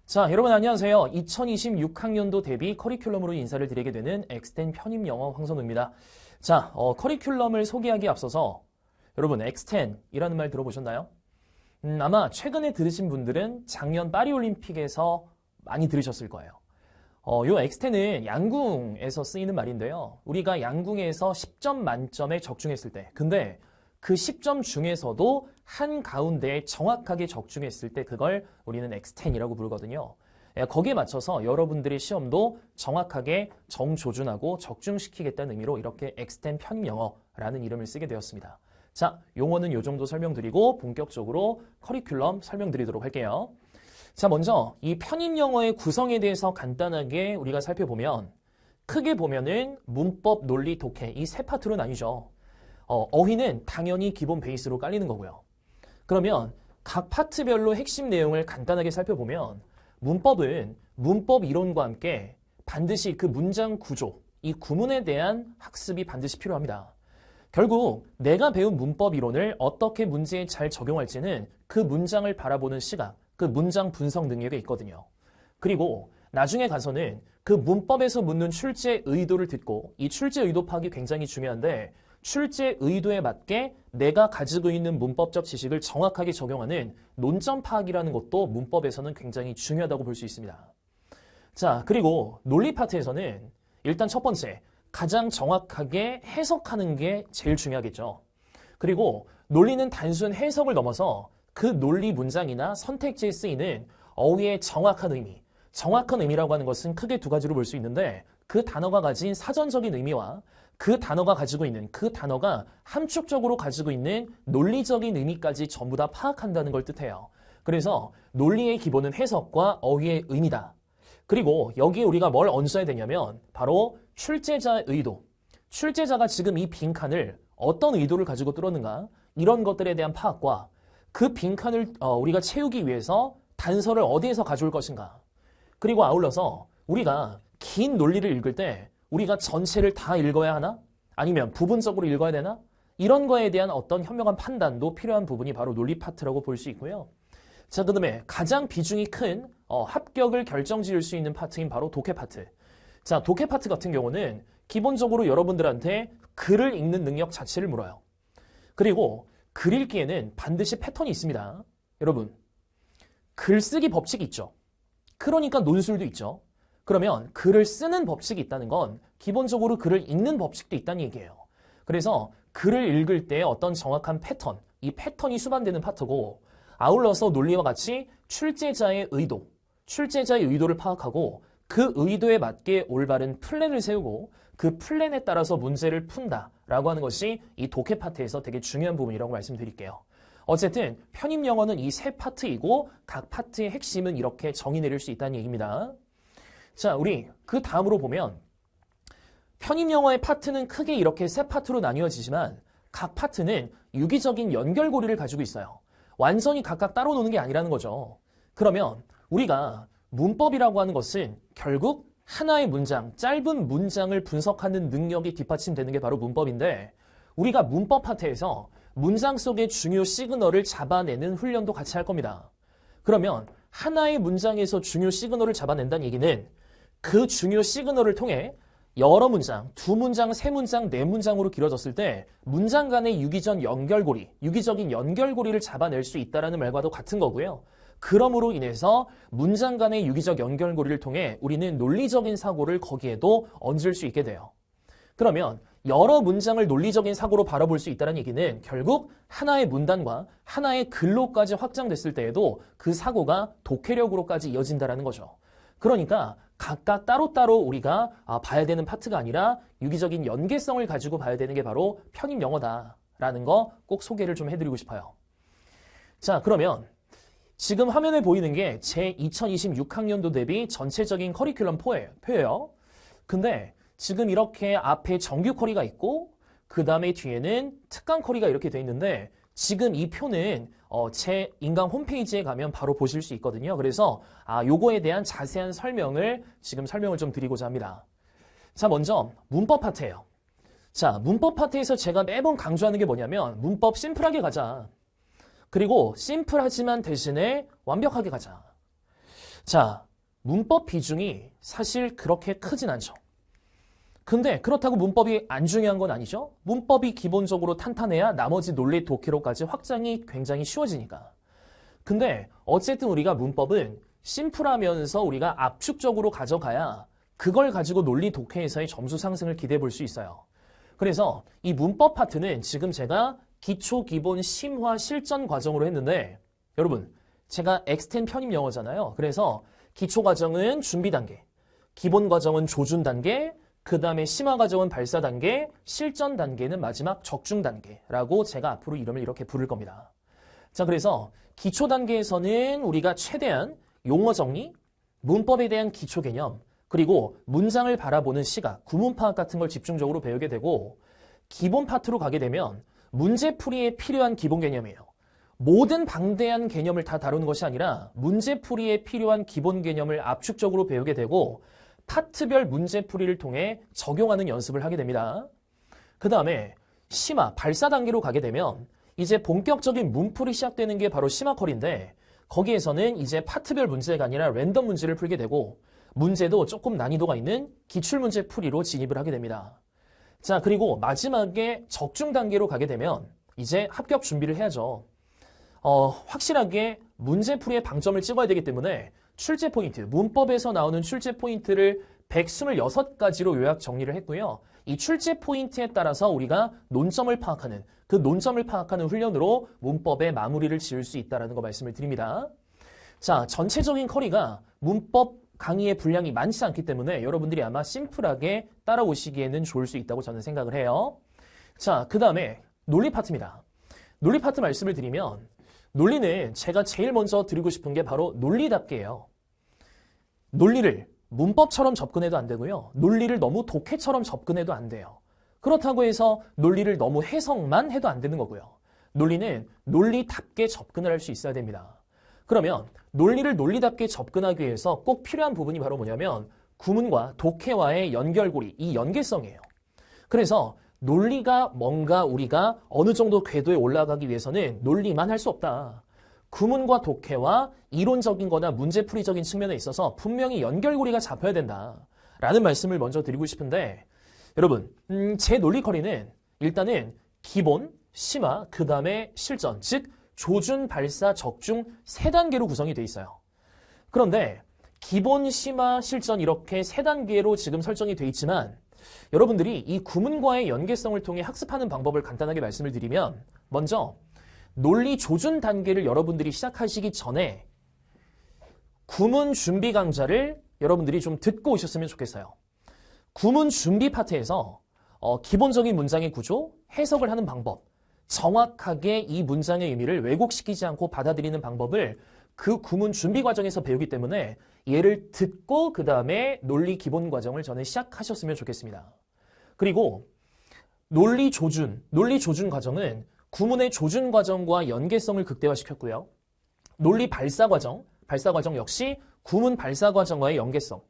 자, 여러분 안녕하세요. 2026학년도 대비 커리큘럼으로 인사를 드리게 되는 엑스텐 편입영어 황선우입니다. 자, 커리큘럼을 소개하기에 앞서서 여러분 엑스텐이라는 말 들어보셨나요? 아마 최근에 들으신 분들은 작년 파리올림픽에서 많이 들으셨을 거예요. 요 엑스텐은 양궁에서 쓰이는 말인데요. 우리가 양궁에서 10점 만점에 적중했을 때, 근데 그 10점 중에서도 한가운데에 정확하게 적중했을 때 그걸 우리는 엑스텐이라고 부르거든요. 거기에 맞춰서 여러분들의 시험도 정확하게 정조준하고 적중시키겠다는 의미로 이렇게 엑스텐 편입영어라는 이름을 쓰게 되었습니다. 자, 용어는 요 정도 설명드리고 본격적으로 커리큘럼 설명드리도록 할게요. 자, 먼저 이 편입영어의 구성에 대해서 간단하게 우리가 살펴보면 크게 보면은 문법, 논리, 독해 이 세 파트로 나뉘죠. 어휘는 당연히 기본 베이스로 깔리는 거고요. 그러면 각 파트별로 핵심 내용을 간단하게 살펴보면 문법은 문법 이론과 함께 반드시 그 문장 구조, 이 구문에 대한 학습이 반드시 필요합니다. 결국 내가 배운 문법 이론을 어떻게 문제에 잘 적용할지는 그 문장을 바라보는 시각, 그 문장 분석 능력에 있거든요. 그리고 나중에 가서는 그 문법에서 묻는 출제 의도를 듣고 이 출제 의도 파악이 굉장히 중요한데 출제 의도에 맞게 내가 가지고 있는 문법적 지식을 정확하게 적용하는 논점 파악이라는 것도 문법에서는 굉장히 중요하다고 볼 수 있습니다. 자, 그리고 논리 파트에서는 일단 첫 번째, 가장 정확하게 해석하는 게 제일 중요하겠죠. 그리고 논리는 단순 해석을 넘어서 그 논리 문장이나 선택지에 쓰이는 어휘의 정확한 의미, 정확한 의미라고 하는 것은 크게 두 가지로 볼 수 있는데 그 단어가 가진 사전적인 의미와 그 단어가 가지고 있는, 그 단어가 함축적으로 가지고 있는 논리적인 의미까지 전부 다 파악한다는 걸 뜻해요. 그래서 논리의 기본은 해석과 어휘의 의미다. 그리고 여기에 우리가 뭘 얹어야 되냐면 바로 출제자의 의도. 출제자가 지금 이 빈칸을 어떤 의도를 가지고 뚫었는가 이런 것들에 대한 파악과 그 빈칸을 우리가 채우기 위해서 단서를 어디에서 가져올 것인가. 그리고 아울러서 우리가 긴 논리를 읽을 때 우리가 전체를 다 읽어야 하나? 아니면 부분적으로 읽어야 되나? 이런 거에 대한 어떤 현명한 판단도 필요한 부분이 바로 논리 파트라고 볼 수 있고요. 자, 그 다음에 가장 비중이 큰 합격을 결정지을 수 있는 파트인 바로 독해 파트. 자, 독해 파트 같은 경우는 기본적으로 여러분들한테 글을 읽는 능력 자체를 물어요. 그리고 글 읽기에는 반드시 패턴이 있습니다. 여러분, 글쓰기 법칙이 있죠. 그러니까 논술도 있죠. 그러면 글을 쓰는 법칙이 있다는 건 기본적으로 글을 읽는 법칙도 있다는 얘기예요. 그래서 글을 읽을 때 어떤 정확한 패턴, 이 패턴이 수반되는 파트고 아울러서 논리와 같이 출제자의 의도, 출제자의 의도를 파악하고 그 의도에 맞게 올바른 플랜을 세우고 그 플랜에 따라서 문제를 푼다라고 하는 것이 이 독해 파트에서 되게 중요한 부분이라고 말씀드릴게요. 어쨌든 편입영어는 이 세 파트이고 각 파트의 핵심은 이렇게 정의 내릴 수 있다는 얘기입니다. 자, 우리 그 다음으로 보면 편입영어의 파트는 크게 이렇게 세 파트로 나뉘어지지만 각 파트는 유기적인 연결고리를 가지고 있어요. 완전히 각각 따로 노는 게 아니라는 거죠. 그러면 우리가 문법이라고 하는 것은 결국 하나의 문장, 짧은 문장을 분석하는 능력이 뒷받침되는 게 바로 문법인데 우리가 문법 파트에서 문장 속의 중요 시그널을 잡아내는 훈련도 같이 할 겁니다. 그러면 하나의 문장에서 중요 시그널을 잡아낸다는 얘기는 그 중요 시그널을 통해 여러 문장, 두 문장, 세 문장, 네 문장으로 길어졌을 때 문장 간의 유기적 연결고리, 유기적인 연결고리를 잡아낼 수 있다는 말과도 같은 거고요. 그러므로 인해서 문장 간의 유기적 연결고리를 통해 우리는 논리적인 사고를 거기에도 얹을 수 있게 돼요. 그러면 여러 문장을 논리적인 사고로 바라볼 수 있다는 얘기는 결국 하나의 문단과 하나의 글로까지 확장됐을 때에도 그 사고가 독해력으로까지 이어진다는 거죠. 그러니까 각각 따로따로 우리가 봐야 되는 파트가 아니라 유기적인 연계성을 가지고 봐야 되는 게 바로 편입영어다라는 거 꼭 소개를 좀 해드리고 싶어요. 자, 그러면 지금 화면에 보이는 게 제 2026학년도 대비 전체적인 커리큘럼 표예요. 근데 지금 이렇게 앞에 정규 커리가 있고 그 다음에 뒤에는 특강 커리가 이렇게 돼 있는데 지금 이 표는 제 인강 홈페이지에 가면 바로 보실 수 있거든요. 그래서 요거에 대한 자세한 설명을 지금 설명을 좀 드리고자 합니다. 자, 먼저 문법 파트예요. 자, 문법 파트에서 제가 매번 강조하는 게 뭐냐면 문법 심플하게 가자. 그리고 심플하지만 대신에 완벽하게 가자. 자, 문법 비중이 사실 그렇게 크진 않죠. 근데 그렇다고 문법이 안 중요한 건 아니죠. 문법이 기본적으로 탄탄해야 나머지 논리 독해로까지 확장이 굉장히 쉬워지니까. 근데 어쨌든 우리가 문법은 심플하면서 우리가 압축적으로 가져가야 그걸 가지고 논리 독해에서의 점수 상승을 기대해 볼 수 있어요. 그래서 이 문법 파트는 지금 제가 기초, 기본, 심화, 실전 과정으로 했는데 여러분 제가 엑스텐 편입 영어잖아요. 그래서 기초 과정은 준비 단계, 기본 과정은 조준 단계, 그 다음에 심화 과정은 발사 단계, 실전 단계는 마지막 적중 단계라고 제가 앞으로 이름을 이렇게 부를 겁니다. 자, 그래서 기초 단계에서는 우리가 최대한 용어 정리, 문법에 대한 기초 개념, 그리고 문장을 바라보는 시각, 구문 파악 같은 걸 집중적으로 배우게 되고 기본 파트로 가게 되면 문제풀이에 필요한 기본 개념이에요. 모든 방대한 개념을 다 다루는 것이 아니라 문제풀이에 필요한 기본 개념을 압축적으로 배우게 되고 파트별 문제풀이를 통해 적용하는 연습을 하게 됩니다. 그 다음에 심화, 발사 단계로 가게 되면 이제 본격적인 문풀이 시작되는 게 바로 심화컬인데 거기에서는 이제 파트별 문제가 아니라 랜덤 문제를 풀게 되고 문제도 조금 난이도가 있는 기출문제 풀이로 진입을 하게 됩니다. 자, 그리고 마지막에 적중 단계로 가게 되면 이제 합격 준비를 해야죠. 확실하게 문제풀이의 방점을 찍어야 되기 때문에 출제 포인트, 문법에서 나오는 출제 포인트를 126가지로 요약 정리를 했고요. 이 출제 포인트에 따라서 우리가 논점을 파악하는, 그 논점을 파악하는 훈련으로 문법의 마무리를 지을 수 있다는 거 말씀을 드립니다. 자, 전체적인 커리가 문법 강의의 분량이 많지 않기 때문에 여러분들이 아마 심플하게 따라오시기에는 좋을 수 있다고 저는 생각을 해요. 자, 그 다음에 논리 파트입니다. 논리 파트 말씀을 드리면 논리는 제가 제일 먼저 드리고 싶은 게 바로 논리답게예요. 논리를 문법처럼 접근해도 안 되고요. 논리를 너무 독해처럼 접근해도 안 돼요. 그렇다고 해서 논리를 너무 해석만 해도 안 되는 거고요. 논리는 논리답게 접근을 할 수 있어야 됩니다. 그러면 논리를 논리답게 접근하기 위해서 꼭 필요한 부분이 바로 뭐냐면 구문과 독해와의 연결고리, 이 연계성이에요. 그래서 논리가 뭔가 우리가 어느 정도 궤도에 올라가기 위해서는 논리만 할 수 없다. 구문과 독해와 이론적인 거나 문제풀이적인 측면에 있어서 분명히 연결고리가 잡혀야 된다. 라는 말씀을 먼저 드리고 싶은데 여러분, 제 논리커리는 일단은 기본, 심화, 그 다음에 실전, 즉 조준, 발사, 적중 3단계로 구성이 돼 있어요. 그런데 기본, 심화, 실전 이렇게 3단계로 지금 설정이 돼 있지만 여러분들이 이 구문과의 연계성을 통해 학습하는 방법을 간단하게 말씀을 드리면 먼저 논리 조준 단계를 여러분들이 시작하시기 전에 구문 준비 강좌를 여러분들이 좀 듣고 오셨으면 좋겠어요. 구문 준비 파트에서 기본적인 문장의 구조, 해석을 하는 방법, 정확하게 이 문장의 의미를 왜곡시키지 않고 받아들이는 방법을 그 구문 준비 과정에서 배우기 때문에 얘를 듣고 그 다음에 논리 기본 과정을 저는 시작하셨으면 좋겠습니다. 그리고 논리 조준 과정은 구문의 조준 과정과 연계성을 극대화시켰고요. 논리 발사 과정 역시 구문 발사 과정과의 연계성.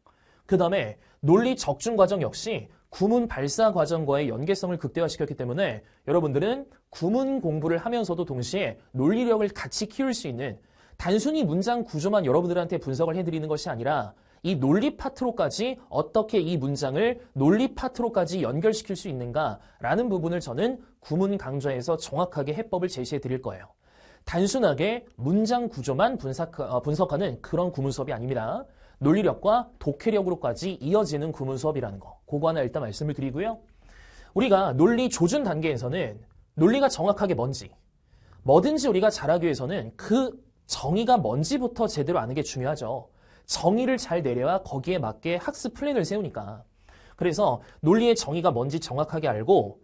그 다음에 논리 적중 과정 역시 구문 발사 과정과의 연계성을 극대화시켰기 때문에 여러분들은 구문 공부를 하면서도 동시에 논리력을 같이 키울 수 있는 단순히 문장 구조만 여러분들한테 분석을 해드리는 것이 아니라 이 논리 파트로까지 어떻게 이 문장을 논리 파트로까지 연결시킬 수 있는가라는 부분을 저는 구문 강좌에서 정확하게 해법을 제시해 드릴 거예요. 단순하게 문장 구조만 분석하는 그런 구문 수업이 아닙니다. 논리력과 독해력으로까지 이어지는 구문 수업이라는 거. 그거 하나 일단 말씀을 드리고요. 우리가 논리 조준 단계에서는 논리가 정확하게 뭔지, 뭐든지 우리가 잘하기 위해서는 그 정의가 뭔지부터 제대로 아는 게 중요하죠. 정의를 잘 내려야 거기에 맞게 학습 플랜을 세우니까. 그래서 논리의 정의가 뭔지 정확하게 알고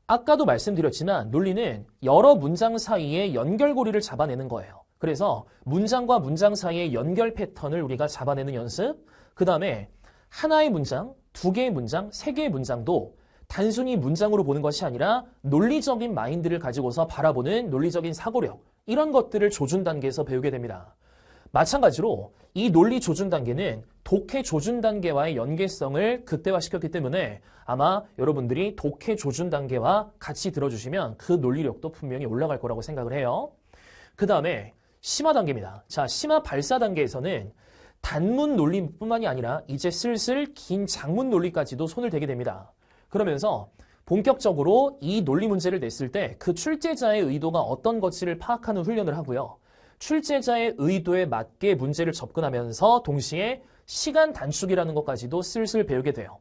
아까도 말씀드렸지만 논리는 여러 문장 사이의 연결고리를 잡아내는 거예요. 그래서 문장과 문장 사이의 연결 패턴을 우리가 잡아내는 연습, 그 다음에 하나의 문장, 2개의 문장, 3개의 문장도 단순히 문장으로 보는 것이 아니라 논리적인 마인드를 가지고서 바라보는 논리적인 사고력, 이런 것들을 조준 단계에서 배우게 됩니다. 마찬가지로 이 논리 조준 단계는 독해 조준 단계와의 연계성을 극대화시켰기 때문에 아마 여러분들이 독해 조준 단계와 같이 들어주시면 그 논리력도 분명히 올라갈 거라고 생각을 해요. 그 다음에 심화 단계입니다. 자, 심화 발사 단계에서는 단문 논리뿐만이 아니라 이제 슬슬 긴 장문 논리까지도 손을 대게 됩니다. 그러면서 본격적으로 이 논리 문제를 냈을 때 그 출제자의 의도가 어떤 것인지를 파악하는 훈련을 하고요. 출제자의 의도에 맞게 문제를 접근하면서 동시에 시간 단축이라는 것까지도 슬슬 배우게 돼요.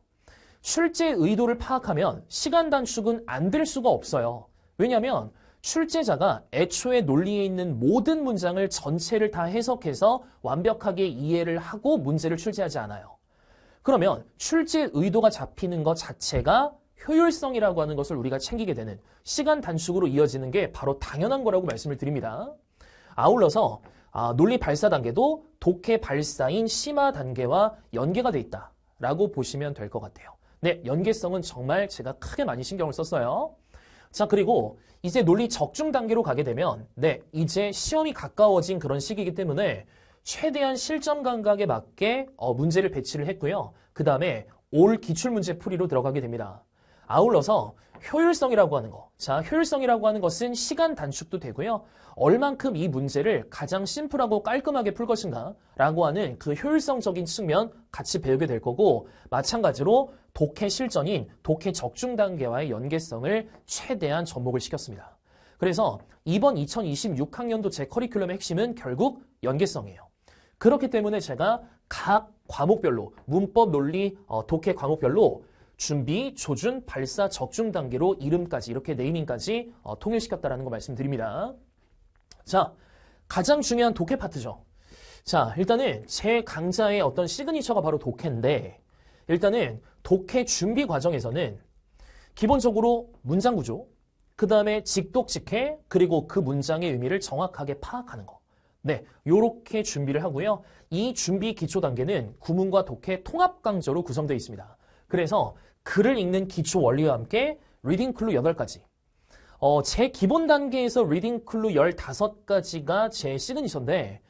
출제 의도를 파악하면 시간 단축은 안 될 수가 없어요. 왜냐하면 출제자가 애초에 논리에 있는 모든 문장을 전체를 다 해석해서 완벽하게 이해를 하고 문제를 출제하지 않아요. 그러면 출제 의도가 잡히는 것 자체가 효율성이라고 하는 것을 우리가 챙기게 되는 시간 단축으로 이어지는 게 바로 당연한 거라고 말씀을 드립니다. 아울러서 논리 발사 단계도 독해 발사인 심화 단계와 연계가 돼 있다라고 보시면 될 것 같아요. 네, 연계성은 정말 제가 크게 많이 신경을 썼어요. 자, 그리고 이제 논리 적중 단계로 가게 되면 네, 이제 시험이 가까워진 그런 시기이기 때문에 최대한 실전 감각에 맞게 문제를 배치를 했고요. 그 다음에 올 기출문제 풀이로 들어가게 됩니다. 아울러서 효율성이라고 하는 거. 자, 효율성이라고 하는 것은 시간 단축도 되고요. 얼만큼 이 문제를 가장 심플하고 깔끔하게 풀 것인가 라고 하는 그 효율성적인 측면 같이 배우게 될 거고, 마찬가지로 독해 실전인 독해 적중 단계와의 연계성을 최대한 접목을 시켰습니다. 그래서 이번 2026학년도 제 커리큘럼의 핵심은 결국 연계성이에요. 그렇기 때문에 제가 각 과목별로 문법, 논리, 독해 과목별로 준비, 조준, 발사, 적중 단계로 이름까지 이렇게 네이밍까지 통일시켰다라는 거 말씀드립니다. 자, 가장 중요한 독해 파트죠. 자, 일단은 제 강좌의 어떤 시그니처가 바로 독해인데, 일단은 독해 준비 과정에서는 기본적으로 문장 구조, 그 다음에 직독직해, 그리고 그 문장의 의미를 정확하게 파악하는 거. 네, 요렇게 준비를 하고요. 이 준비 기초 단계는 구문과 독해 통합 강좌로 구성되어 있습니다. 그래서 글을 읽는 기초 원리와 함께 리딩 클루 8가지. 제 기본 단계에서 리딩 클루 15가지가 제 시그니처인데,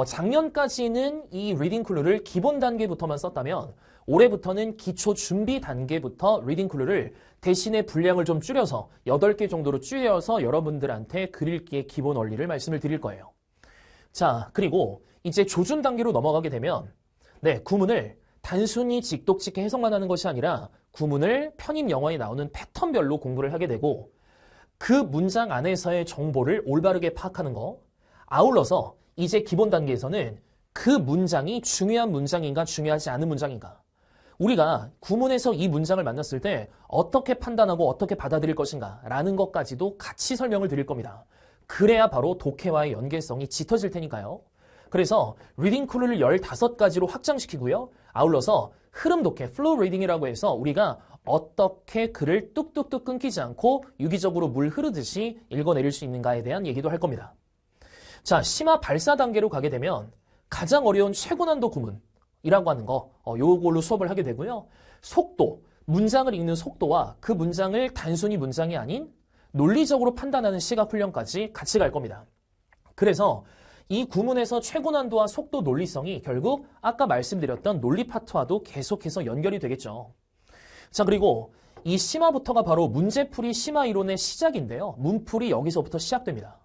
작년까지는 이 리딩 클루를 기본 단계부터만 썼다면 올해부터는 기초 준비 단계부터 리딩 클루를 대신에 분량을 좀 줄여서 8개 정도로 줄여서 여러분들한테 글 읽기의 기본 원리를 말씀을 드릴 거예요. 자, 그리고 이제 조준 단계로 넘어가게 되면 네, 구문을 단순히 직독직해 해석만 하는 것이 아니라 구문을 편입 영어에 나오는 패턴별로 공부를 하게 되고, 그 문장 안에서의 정보를 올바르게 파악하는 거, 아울러서 이제 기본 단계에서는 그 문장이 중요한 문장인가 중요하지 않은 문장인가, 우리가 구문에서 이 문장을 만났을 때 어떻게 판단하고 어떻게 받아들일 것인가 라는 것까지도 같이 설명을 드릴 겁니다. 그래야 바로 독해와의 연계성이 짙어질 테니까요. 그래서 리딩 클루를 15가지로 확장시키고요. 아울러서 흐름 독해, 플로우 리딩이라고 해서 우리가 어떻게 글을 뚝뚝뚝 끊기지 않고 유기적으로 물 흐르듯이 읽어내릴 수 있는가에 대한 얘기도 할 겁니다. 자, 심화 발사 단계로 가게 되면 가장 어려운 최고난도 구문이라고 하는 거, 요걸로 수업을 하게 되고요. 속도, 문장을 읽는 속도와 그 문장을 단순히 문장이 아닌 논리적으로 판단하는 시각 훈련까지 같이 갈 겁니다. 그래서 이 구문에서 최고난도와 속도 논리성이 결국 아까 말씀드렸던 논리 파트와도 계속해서 연결이 되겠죠. 자, 그리고 이 심화부터가 바로 문제풀이 심화 이론의 시작인데요. 문풀이 여기서부터 시작됩니다.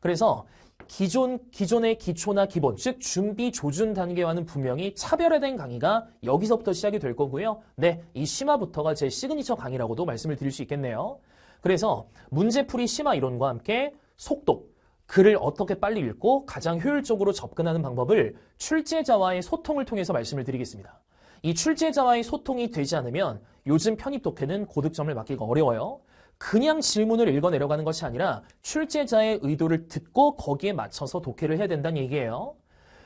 그래서 기존의 기초나 기본, 즉 준비 조준 단계와는 분명히 차별화된 강의가 여기서부터 시작이 될 거고요. 네, 이 심화부터가 제 시그니처 강의라고도 말씀을 드릴 수 있겠네요. 그래서 문제풀이 심화 이론과 함께 속도, 글을 어떻게 빨리 읽고 가장 효율적으로 접근하는 방법을 출제자와의 소통을 통해서 말씀을 드리겠습니다. 이 출제자와의 소통이 되지 않으면 요즘 편입 독해는 고득점을 맞기가 어려워요. 그냥 질문을 읽어내려가는 것이 아니라 출제자의 의도를 듣고 거기에 맞춰서 독해를 해야 된다는 얘기예요.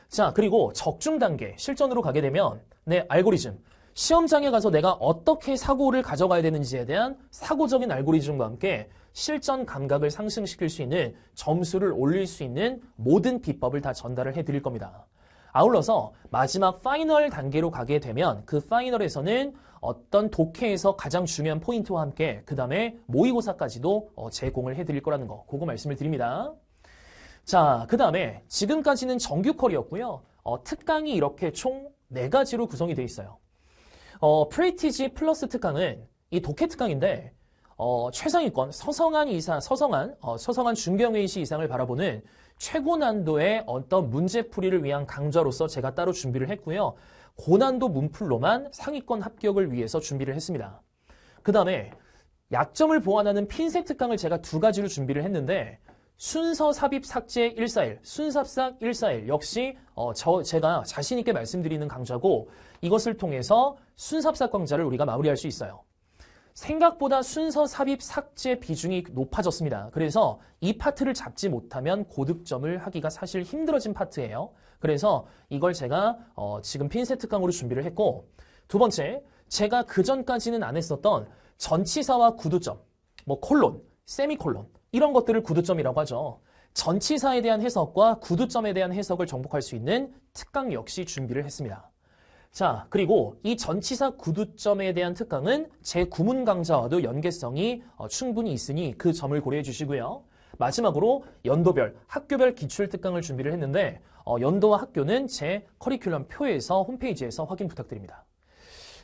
자, 그리고 적중 단계, 실전으로 가게 되면 네, 알고리즘. 시험장에 가서 내가 어떻게 사고를 가져가야 되는지에 대한 사고적인 알고리즘과 함께 실전 감각을 상승시킬 수 있는, 점수를 올릴 수 있는 모든 비법을 다 전달을 해드릴 겁니다. 아울러서 마지막 파이널 단계로 가게 되면 그 파이널에서는 어떤 독해에서 가장 중요한 포인트와 함께 그 다음에 모의고사까지도 제공을 해드릴 거라는 거, 그거 말씀을 드립니다. 자, 그 다음에 지금까지는 정규 컬이었고요. 특강이 이렇게 총 4가지로 구성이 되어 있어요. 프레티지 플러스 특강은 이 독해 특강인데 최상위권 서성한 중경외시 이상을 바라보는 최고 난도의 어떤 문제풀이를 위한 강좌로서 제가 따로 준비를 했고요. 고난도 문풀로만 상위권 합격을 위해서 준비를 했습니다. 그 다음에 약점을 보완하는 핀셋 특강을 제가 두 가지로 준비를 했는데 순서 삽입 삭제 141, 순삽삭 141 역시 제가 자신 있게 말씀드리는 강좌고 이것을 통해서 순삽삭 강좌를 우리가 마무리할 수 있어요. 생각보다 순서 삽입 삭제 비중이 높아졌습니다. 그래서 이 파트를 잡지 못하면 고득점을 하기가 사실 힘들어진 파트예요. 그래서 이걸 제가 지금 핀셋 특강으로 준비를 했고 두 번째, 제가 그전까지는 안 했었던 전치사와 구두점, 콜론, 세미콜론 이런 것들을 구두점이라고 하죠. 전치사에 대한 해석과 구두점에 대한 해석을 정복할 수 있는 특강 역시 준비를 했습니다. 자, 그리고 이 전치사 구두점에 대한 특강은 제 구문 강좌와도 연계성이 충분히 있으니 그 점을 고려해 주시고요. 마지막으로 연도별, 학교별 기출 특강을 준비를 했는데 연도와 학교는 제 커리큘럼 표에서 홈페이지에서 확인 부탁드립니다.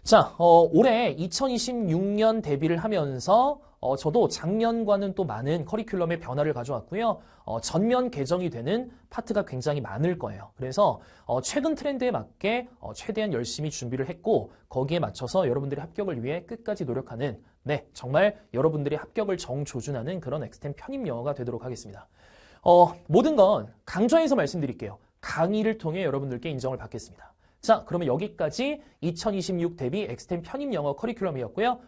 자, 올해 2026년 대비를 하면서 저도 작년과는 또 많은 커리큘럼의 변화를 가져왔고요. 전면 개정이 되는 파트가 굉장히 많을 거예요. 그래서 최근 트렌드에 맞게 최대한 열심히 준비를 했고 거기에 맞춰서 여러분들의 합격을 위해 끝까지 노력하는 정말 여러분들의 합격을 정조준하는 그런 엑스텐 편입 영어가 되도록 하겠습니다. 모든 건 강좌에서 말씀드릴게요. 강의를 통해 여러분들께 인정을 받겠습니다. 자, 그러면 여기까지 2026 대비 엑스텐 편입 영어 커리큘럼이었고요.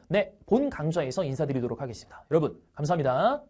본 강좌에서 인사드리도록 하겠습니다. 여러분, 감사합니다.